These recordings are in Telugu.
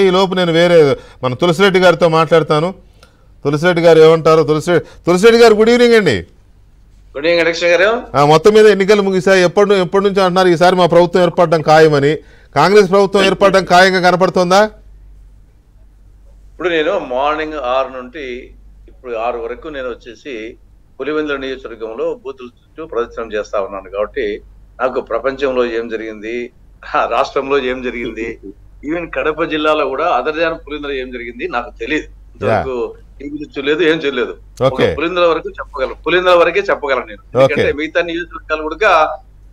ఈ లోపు నేను వేరే మన తులసిరెడ్డి గారితో మాట్లాడతాను. తులసిరెడ్డి గారు ఏమంటారు? తులసిరెడ్డి గారు గుడ్ ఈవినింగ్ అండి. గుడ్ ఈవినింగ్ అధ్యక్ష గారు. మొత్తం మీద ఎన్నికలు ముగిసాయి. ఎప్పటి నుంచి అంటున్నారు ఈసారి మా ప్రభుత్వం ఏర్పడడం ఖాయమని? కాంగ్రెస్ ప్రభుత్వం ఏర్పడడం ఖాయంగా కనపడుతుందా? ఇప్పుడు నేను మార్నింగ్ 6 నుండి ఇప్పుడు 6 వరకు నేను వచ్చేసి పులివెందుల నియోజకవర్గంలో బూతుల చుట్టూ ప్రదర్శన చేస్తా ఉన్నాను. కాబట్టి నాకు ప్రపంచంలో ఏం జరిగింది, రాష్ట్రంలో ఏం జరిగింది, ఈవెన్ కడప జిల్లాలో కూడా అదర్ దాన్ పులివెందుల ఏం జరిగింది నాకు తెలియదు. ఇంతవరకు చూడలేదు, ఏం చేయలేదు. పులివెందుల వరకు చెప్పగలను, పులివెందుల వరకే చెప్పగలను నేను. ఎందుకంటే మిగతా నియోజకవర్గాలు కూడా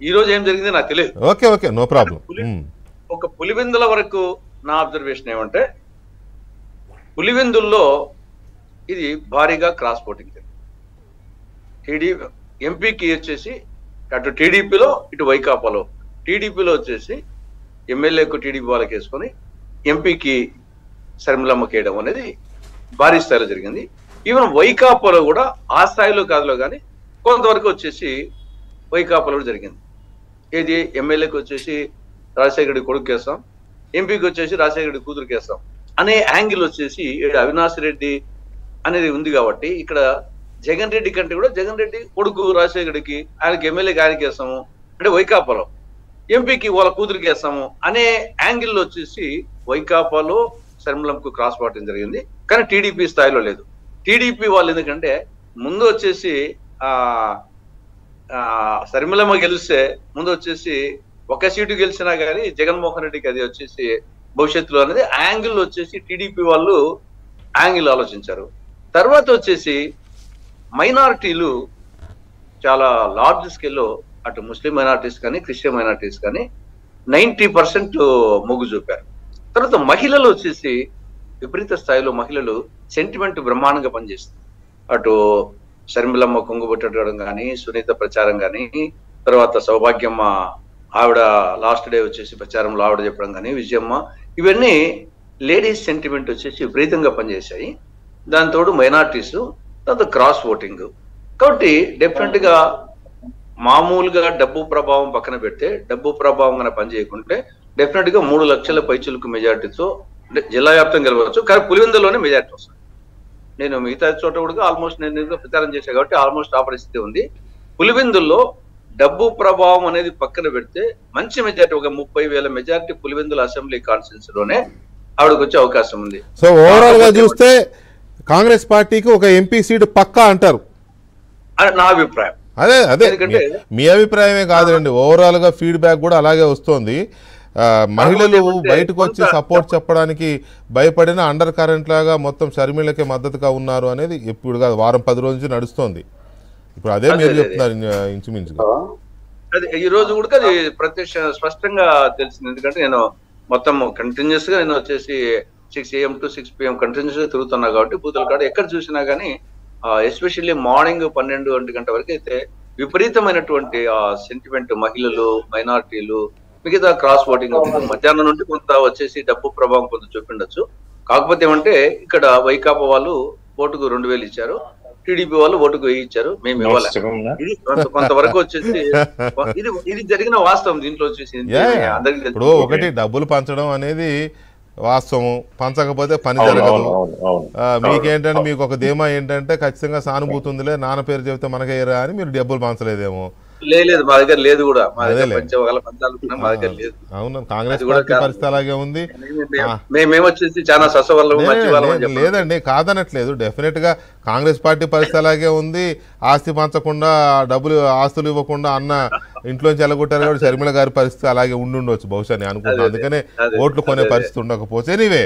ఈ రోజు ఏం జరిగింది నాకు తెలియదు. No problem. ఒక పులివెందుల వరకు నా అబ్జర్వేషన్ ఏమంటే, పులివెందుల్లో ఇది భారీగా క్రాస్ ఓటింగ్ టీడీపీ ఎంపీకి వచ్చేసి అటు టీడీపీలో ఇటు వైకాపాలో, టీడీపీలో వచ్చేసి ఎమ్మెల్యేకు టీడీపీ వాళ్ళకి వేసుకొని ఎంపీకి శర్మిలమ్మకి వేయడం అనేది భారీ స్థాయిలో జరిగింది. ఈవెన్ వైకాపాలో కూడా ఆ స్థాయిలో కాదులో కానీ కొంతవరకు వచ్చేసి వైకాపాలో కూడా జరిగింది. ఏది ఎమ్మెల్యేకి వచ్చేసి రాజశేఖర రెడ్డి కొడుకు వేస్తాం, ఎంపీకి వచ్చేసి రాజశేఖర రెడ్డి కూతురుకి వేస్తాం అనే యాంగిల్ వచ్చేసి అవినాష్ రెడ్డి అనేది ఉంది. కాబట్టి ఇక్కడ జగన్ రెడ్డి కంటే కూడా జగన్ రెడ్డి కొడుకు రాజశేఖర రెడ్డికి, ఆయనకి ఎమ్మెల్యేకి ఆయనకి వేస్తాము అంటే వైకాపాలో, ఎంపీకి వాళ్ళ కూతురికి వేస్తాము అనే యాంగిల్లో వచ్చేసి వైకాపాలో శర్మిలమ్మకు క్రాస్ వాటింగ్ జరిగింది. కానీ టీడీపీ స్థాయిలో లేదు. టీడీపీ వాళ్ళు ఎందుకంటే ముందు వచ్చేసి శర్మిలమ్మ గెలిస్తే ముందు వచ్చేసి ఒక సీటు గెలిచినా కానీ జగన్మోహన్ రెడ్డికి అది వచ్చేసి భవిష్యత్తులో అనేది యాంగిల్ వచ్చేసి టీడీపీ వాళ్ళు యాంగిల్ ఆలోచించారు. తర్వాత వచ్చేసి మైనారిటీలు చాలా లార్జ్ స్కేల్లో అటు ముస్లిం మైనారిటీస్ కానీ క్రిస్టియన్ మైనారిటీస్ కానీ 90% మొగ్గు చూపారు. తర్వాత మహిళలు వచ్చేసి విపరీత స్థాయిలో మహిళలు సెంటిమెంట్ బ్రహ్మాండంగా పనిచేస్తుంది. అటు శర్మిలమ్మ కొంగుబట్టడం కానీ, సునీత ప్రచారం కానీ, తర్వాత సౌభాగ్యమ్మ ఆవిడ లాస్ట్ డే వచ్చేసి ప్రచారంలో ఆవిడ చెప్పడం కానీ, విజయమ్మ, ఇవన్నీ లేడీస్ సెంటిమెంట్ వచ్చేసి విపరీతంగా పనిచేశాయి. దాంతో మైనారిటీస్, తర్వాత క్రాస్ ఓటింగ్. కాబట్టి డెఫినెట్ గా మామూలుగా డబ్బు ప్రభావం పక్కన పెడితే, డబ్బు ప్రభావం కన్నా పనిచేయకుంటే డెఫినెట్ గా 3 లక్షల పైచులకు మెజార్టీతో జిల్లా వ్యాప్తంగా గెలవచ్చు. కానీ పులివెందులోనే మెజార్టీ వస్తుంది. నేను మిగతా చోట కూడా ఆల్మోస్ట్ నేను ప్రచారం చేశాను కాబట్టి ఆల్మోస్ట్ ఆ పరిస్థితి ఉంది. పులివెందుల్లో డబ్బు ప్రభావం అనేది పక్కన పెడితే మంచి మెజార్టీ, ఒక 30,000 మెజార్టీ పులివెందుల అసెంబ్లీ కాన్స్టిట్యూన్సీ లోనే ఆవిడకి వచ్చే అవకాశం ఉంది. సో ఓవరాల్ గా చూస్తే కాంగ్రెస్ పార్టీకి ఒక ఎంపీ సీటు పక్కా అంటారు, నా అభిప్రాయం. అదే మీ అభిప్రాయమే కాదండి, ఓవరాల్ గా ఫీడ్బ్యాక్ కూడా అలాగే వస్తుంది. మహిళలు బయటకు వచ్చి సపోర్ట్ చెప్పడానికి భయపడిన అండర్ కరెంట్ లాగా మొత్తం షర్మిలకే మద్దతుగా ఉన్నారు అనేది ఇప్పుడు కాదు, వారం 10 రోజుల నుంచి నడుస్తోంది. ఇప్పుడు అదే మీరు చెప్తున్నారు ఇంచుమించుగా. అది ఈ రోజు కూడా అది ప్రత్యక్ష స్పష్టంగా తెలిసింది. ఎందుకంటే నేను మొత్తం కంటిన్యూస్ గా నేను వచ్చేసి 6 AM to 6 PM కంటిన్యూస్ గా తిరుగుతున్నా కాబట్టి బూతుల కాడ ఎక్కడ చూసినా కానీ ఎస్పెషల్లీ మార్నింగ్ 12 గంటల వరకు అయితే విపరీతమైనటువంటి సెంటిమెంట్, మహిళలు, మైనారిటీలు, మిగతా క్రాస్ ఓటింగ్. మధ్యాహ్నం నుండి కొంత వచ్చేసి డబ్బు ప్రభావం కొంత చూపిండొచ్చు. కాకపోతే ఏమంటే ఇక్కడ వైకాపా వాళ్ళు ఓటుకు 2,000 ఇచ్చారు, టీడీపీ వాళ్ళు ఓటుకు 1000 ఇచ్చారు, మేము ఇవ్వాలి. ఇది కొంతవరకు వచ్చేసి ఇది జరిగిన వాస్తవం. దీంట్లో వచ్చేసి ఇప్పుడు ఒకటి డబ్బులు పంచడం అనేది వాస్తవం, పంచకపోతే పని జరగదు. మీకేంటంటే మీకు ఒక ధీమా ఏంటంటే ఖచ్చితంగా సానుభూతి ఉందిలే, నాన్న పేరు చెబితే మనకేరా అని మీరు డబ్బులు పంచలేదేమో. లేదు, మా దగ్గర లేదు కూడా. అవును, కాంగ్రెస్ పార్టీ పరిస్థితి అలాగే ఉంది. మేమేమొచ్చేసి చాలా లేదండి, కాదనట్లేదు. డెఫినెట్ గా కాంగ్రెస్ పార్టీ పరిస్థితి అలాగే ఉంది. ఆస్తి పంచకుండా, ఆస్తులు ఇవ్వకుండా అన్న ఇంట్లోంచి ఎలగొట్టారు కాబట్టి షర్మిల గారి పరిస్థితి అలాగే ఉండుండొచ్చు బహుశా, నేను అనుకుంటున్నాను. అందుకనే ఓట్లు కొనే పరిస్థితి ఉండకపోతే. ఎనీవే